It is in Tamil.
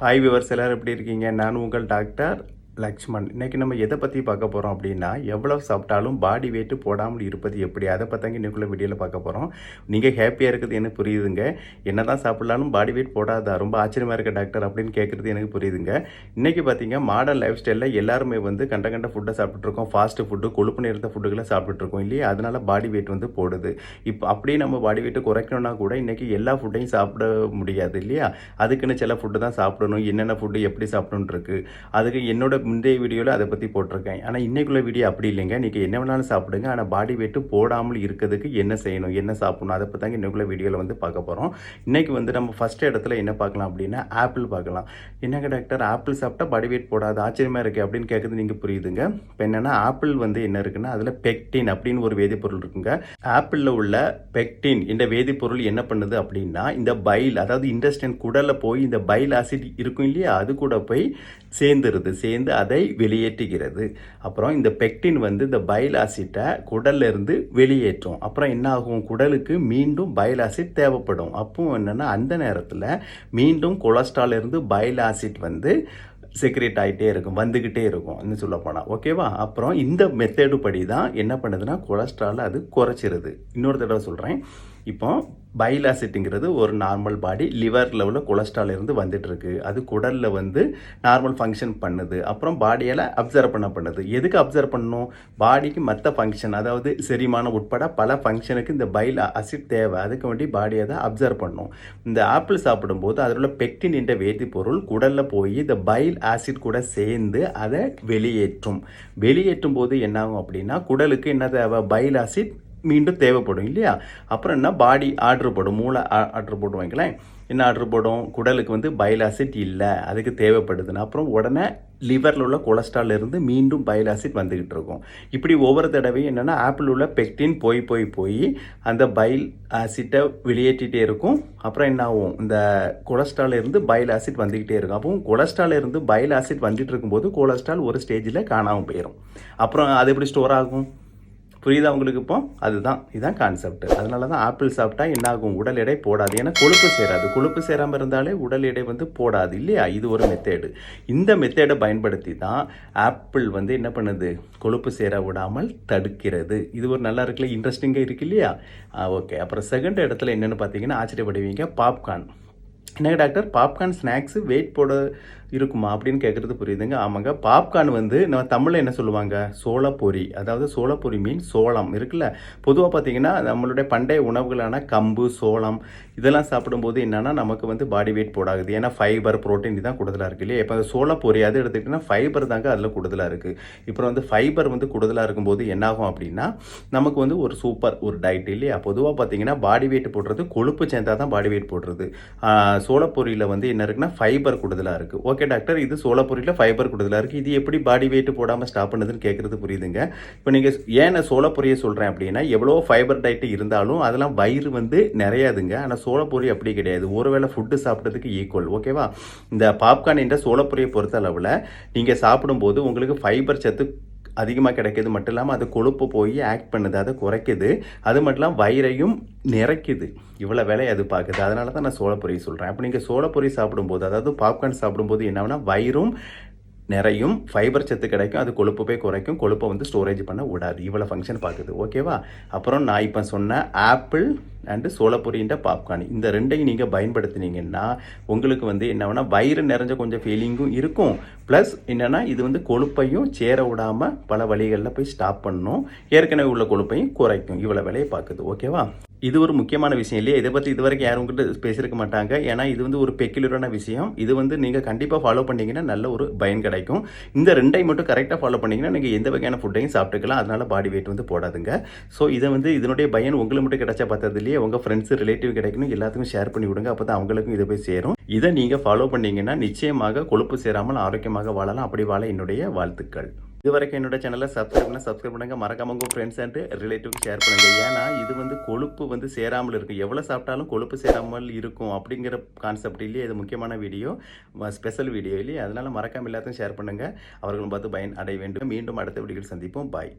ஹாய் வியூவர்ஸ், எல்லாரும் எப்படி இருக்கீங்க? நான் உங்கள் டாக்டர் லக்ஷ்மண். இன்றைக்கி நம்ம எதை பற்றி பார்க்க போகிறோம் அப்படின்னா, எவ்வளோ சாப்பிட்டாலும் பாடி வெயிட்டு போடாமல் இருப்பது எப்படி, அதை பற்றிங்க இன்னைக்குள்ள வீடியோவில் பார்க்க போகிறோம். நீங்கள் ஹாப்பியாக இருக்குது எனக்கு புரியுதுங்க. என்ன தான் சாப்பிட்லாலும் பாடி வெயிட் போடாதா, ரொம்ப ஆச்சரியமாக இருக்க டாக்டர் அப்படின்னு கேட்குறது எனக்கு புரியுதுங்க. இன்றைக்கி பார்த்தீங்க மாடர்ன் லைஃப் ஸ்டைலில் எல்லாருமே வந்து கண்ட ஃபுட்டை சாப்பிட்ருக்கோம். ஃபாஸ்ட்டு ஃபுட்டு, கொழுப்பு நிறைந்த ஃபுட்டுகளை சாப்பிட்டுருக்கோம் இல்லையா? அதனால் பாடி வெயிட் வந்து போடுது. இப்போ அப்படியே நம்ம பாடி வெயிட்டை குறைக்கணும்னா கூட இன்றைக்கி எல்லா ஃபுட்டையும் சாப்பிட முடியாது இல்லையா? அதுக்குன்னு சில ஃபுட்டு தான் சாப்பிடணும். என்னென்ன ஃபுட்டு எப்படி சாப்பிடணுன்னு இருக்குது. அதுக்கு என்னோட முந்தைய வீடியோவில் அதை பற்றி போட்டிருக்கேன். ஆனால் இன்றைக்குள்ள வீடியோ அப்படி இல்லைங்க. நீங்கள் என்ன வேணாலும் சாப்பிடுங்க, ஆனால் பாடி வெயிட்டு போடாமல் இருக்கிறதுக்கு என்ன செய்யணும், என்ன சாப்பிடணும், அதை பற்றி தாங்க இன்னைக்குள்ள வீடியோவில் வந்து பார்க்க போகிறோம். இன்றைக்கி வந்து நம்ம ஃபஸ்ட் இடத்துல என்ன பார்க்கலாம் அப்படின்னா, ஆப்பிள் பார்க்கலாம். என்னங்க டாக்டர், ஆப்பிள் சாப்பிட்டா பாடி வெயிட் போடாது, ஆச்சரியமாக இருக்குது அப்படின்னு கேட்குறது நீங்கள் புரியுதுங்க. இப்போ என்னென்னா, ஆப்பிள் வந்து என்ன இருக்குன்னா, அதில் பெக்டின் அப்படின்னு ஒரு வேதிப்பொருள் இருக்குங்க. ஆப்பிளில் உள்ள பெக்டின் இந்த வேதிப்பொருள் என்ன பண்ணுது அப்படின்னா, இந்த பைல், அதாவது இன்டெஸ்டைன் குடலில் போய் இந்த பைல் ஆசிட் இருக்கும் இல்லையா, அது கூட போய் சேர்ந்து அதை வெளியேற்றுகிறது. அப்புறம் இந்த பெக்டின் வந்து இந்த பைல் ஆசிட்டை குடல்ல இருந்து வெளியேற்றும். அப்புறம் என்ன ஆகும், குடலுக்கு மீண்டும் பைல் ஆசிட் தேவைப்படும். அப்போ என்னன்னா, அந்த நேரத்தில் மீண்டும் கொலஸ்ட்ரால் இருந்து பைல் ஆசிட் வந்து செக்ரேட் ஆகிட்டே இருக்கும், வந்துக்கிட்டே இருக்கும் இன்னும் சொல்ல போனால். ஓகேவா? அப்புறம் இந்த மெத்தேடு படி தான் என்ன பண்ணுதுன்னா, கொலஸ்ட்ரால் அது குறைச்சிருது. இன்னொரு தடவை சொல்கிறேன். இப்போ பைல் ஆசிட்டுங்கிறது ஒரு நார்மல் பாடி, லிவர் லெவலில் கொலஸ்ட்ரால் இருந்து வந்துட்டுருக்கு. அது குடலில் வந்து நார்மல் ஃபங்க்ஷன் பண்ணுது. அப்புறம் பாடியால் அப்சர்வ் பண்ணுது. எதுக்கு அப்சர்வ் பண்ணணும்? பாடிக்கு மற்ற ஃபங்க்ஷன், அதாவது செரிமானம் உட்பட பல ஃபங்க்ஷனுக்கு இந்த பைல் ஆசிட் தேவை. அதுக்கு வேண்டி பாடி அதை அப்சர்வ் பண்ணணும். இந்த ஆப்பிள் சாப்பிடும்போது அதில் உள்ள பெக்டின் என்ற வேதிப்பொருள் குடலில் போய் இந்த பைல் ஆசிட் கூட சேர்ந்து அதை வெளியேற்றும் போது என்னாகும் அப்படின்னா, குடலுக்கு என்ன தேவை, பைல் ஆசிட் மீண்டும் தேவைப்படும் இல்லையா? அப்புறம் என்ன, பாடி ஆர்டர் போடும், மூளை ஆர்டர் போட்டு வைங்களேன். என்ன ஆர்டர் போடும், குடலுக்கு வந்து பைல் ஆசிட் இல்லை, அதுக்கு தேவைப்படுதுன்னு. அப்புறம் உடனே லிவரில் உள்ள கொலஸ்ட்ரால் இருந்து மீண்டும் பைல் ஆசிட் வந்துக்கிட்டு இருக்கும். இப்படி ஒவ்வொரு தடவையும் என்னென்னா, ஆப்பிள் உள்ள பெக்டின் போய் அந்த பைல் ஆசிட்டை வெளியேற்றிட்டே இருக்கும். அப்புறம் என்ன ஆகும், இந்த கொலஸ்ட்ரால் இருந்து பைல் ஆசிட் வந்துக்கிட்டே இருக்கும். அப்போ கொலஸ்ட்ரால் இருந்து பைல் ஆசிட் வந்துட்டு இருக்கும்போது கொலஸ்ட்ரால் ஒரு ஸ்டேஜில் காணாமல் போயிடும். அப்புறம் அது எப்படி ஸ்டோர் ஆகும், புரியுதா உங்களுக்கு? இப்போ இதுதான் கான்செப்ட். அதனால தான் ஆப்பிள் சாப்பிட்டா என்ன ஆகும், உடல் எடை போடாது. ஏன்னா கொழுப்பு சேராது. கொழுப்பு சேராமல் இருந்தாலே உடல் எடை வந்து போடாது இல்லையா? இது ஒரு மெத்தேடு. இந்த மெத்தேடை பயன்படுத்தி தான் ஆப்பிள் வந்து என்ன பண்ணுது, கொழுப்பு சேர விடாமல் தடுக்கிறது. இது ஒரு நல்லா இருக்குல்ல, இன்ட்ரெஸ்டிங்காக இருக்கு இல்லையா? ஓகே. அப்புறம் செகண்ட் இடத்துல என்னென்னு பார்த்தீங்கன்னா, ஆச்சரியப்படுவீங்க, பாப்கார்ன். என்ன டாக்டர், பாப்கார்ன் ஸ்நாக்ஸு வெயிட் போட இருக்குமா அப்படின்னு கேட்குறது புரியுதுங்க. ஆமாங்க. பாப்கார்ன் வந்து நம்ம தமிழில் என்ன சொல்லுவாங்க, சோளப்பொரி. அதாவது சோளப்பொரி மீன் சோளம் இருக்குல்ல. பொதுவாக பார்த்தீங்கன்னா, நம்மளுடைய பண்டைய உணவுகளான கம்பு, சோளம் இதெல்லாம் சாப்பிடும்போது என்னென்னா, நமக்கு வந்து பாடி வெயிட் போடாகுது. ஏன்னா ஃபைபர், ப்ரோட்டீன் இதுதான் கூடுதலாக இருக்குது இல்லையா? இப்போ சோளப்பொரி அது எடுத்துக்கிட்டிங்கன்னா ஃபைபர் தாங்க அதில் கூடுதலாக இருக்குது. இப்போ வந்து ஃபைபர் வந்து கூடுதலாக இருக்கும்போது என்னாகும் அப்படின்னா, நமக்கு வந்து ஒரு சூப்பர் ஒரு டயட் இல்லையா? பொதுவாக பார்த்தீங்கன்னா, பாடி வெயிட் போடுறது கொழுப்பு சேர்ந்தா தான் பாடி வெயிட் போடுறது. சோளப்பொரியில் வந்து என்ன இருக்குன்னா, ஃபைபர் கூடுதலாக இருக்குது. ஓகே டாக்டர், இது சோளப்பொரியில் ஃபைபர் கூடுதலாக இருக்குது, இது எப்படி பாடி வெயிட் போடாமல் ஸ்டாப் பண்ணுதுன்னு கேட்குறது புரியுதுங்க. இப்போ நீங்கள் ஏன் சோளப்பொரியை சொல்கிறேன் அப்படின்னா, எவ்வளோ ஃபைபர் டயட் இருந்தாலும் அதெல்லாம் வயிறு வந்து நிறையாதுங்க. ஆனால் சோளப்பொரி அப்படி கிடையாது, ஒருவேளை ஃபுட்டு சாப்பிட்றதுக்கு ஈக்குவல். ஓகேவா? இந்த பாப்கார்ன் என்ற சோளப்பொரியை பொறுத்த அளவில் நீங்கள் சாப்பிடும்போது உங்களுக்கு ஃபைபர் சத்து அதிகமாக கிடைக்கிது மட்டும் இல்லாமல் அது கொழுப்பு போய் ஆக்ட் பண்ணுது, அதை குறைக்குது. அது மட்டும் இல்லாமல் வயிறையும் நிறைக்குது. இவ்வளோ வேலை அது பார்க்குது. அதனால தான் நான் சோளப்பொரி சொல்கிறேன். அப்போ நீங்கள் சோளப்பொரி சாப்பிடும்போது, அதாவது பாப்கார்ன் சாப்பிடும்போது என்ன வயிறும் நிறையும், ஃபைபர் சத்து கிடைக்கும், அது கொழுப்பு போய் குறைக்கும், கொழுப்பை வந்து ஸ்டோரேஜ் பண்ண விடாது. இவ்வளோ ஃபங்க்ஷன் பார்க்குது. ஓகேவா? அப்புறம் நான் இப்போ சொன்ன ஆப்பிள் அண்டு சோளப்பொரின்ற பாப்கார்ன், இந்த ரெண்டையும் நீங்கள் பயன்படுத்தினீங்கன்னா உங்களுக்கு வந்து என்னன்னா, வயிறு நிறைஞ்ச கொஞ்சம் ஃபீலிங்கும் இருக்கும். ப்ளஸ் என்னென்னா, இது வந்து கொழுப்பையும் சேர விடாமல் பல வழிகளில் போய் ஸ்டாப் பண்ணணும், ஏற்கனவே உள்ள கொழுப்பையும் குறைக்கும். இவ்வளோ வேலையை பார்க்குது. ஓகேவா? இது ஒரு முக்கியமான விஷயம் இல்லையா? இதை பற்றி இதுவரைக்கும் யாரும் உங்கள்கிட்ட பேசியிருக்க மாட்டாங்க. ஏன்னா இது வந்து ஒரு பெக்குலரான விஷயம். இது வந்து நீங்கள் கண்டிப்பாக ஃபாலோ பண்ணிங்கன்னா நல்ல ஒரு பயன் கிடைக்கும். இந்த ரெண்டையும் மட்டும் கரெக்டாக ஃபாலோ பண்ணிங்கன்னா நீங்கள் எந்த வகையான ஃபுட்டையும் சாப்பிட்டுக்கலாம். அதனால் பாடி வெயிட் வந்து போடாதுங்க. ஸோ இதை வந்து இதனுடைய பயன் உங்களுக்கு மட்டும் கிடைச்சா பார்த்தது இல்லையே, உங்கள் ஃப்ரெண்ட்ஸு, ரிலேட்டிவ் கிடைக்கணும், எல்லாத்துக்கும் ஷேர் பண்ணி விடுங்க. அப்போ தான் அவங்களுக்கும் இதை போய் சேரும். இதை நீங்கள் ஃபாலோ பண்ணிங்கன்னா நிச்சயமாக கொழுப்பு சேராமல் ஆரோக்கியமாக வாழலாம். அப்படி வாழ என்னுடைய வாழ்த்துக்கள். இதுவரைக்கும் என்னோட சேனலை சப்ஸ்கிரைப் பண்ணுங்க. மறக்காம உங்கள் ஃப்ரெண்ட்ஸ் அண்ட் ரிலேட்டிவ்க்கு ஷேர் பண்ணுங்க. ஏன்னா இது வந்து கொழுப்பு வந்து சேராமல் இருக்கும். எவ்வளோ சாப்பிட்டாலும் கொழுப்பு சேராமல் இருக்கும் அப்படிங்கிற கான்செப்ட் இல்லையே. இது முக்கியமான வீடியோ, ஸ்பெஷல் வீடியோ இல்லையே. அதனால மறக்காம எல்லாத்தையும் ஷேர் பண்ணுங்க. அவர்களும் பார்த்து பயன் அடைய வேண்டும். மீண்டும் அடுத்த வீடியோவில் சந்திப்போம். பாய்.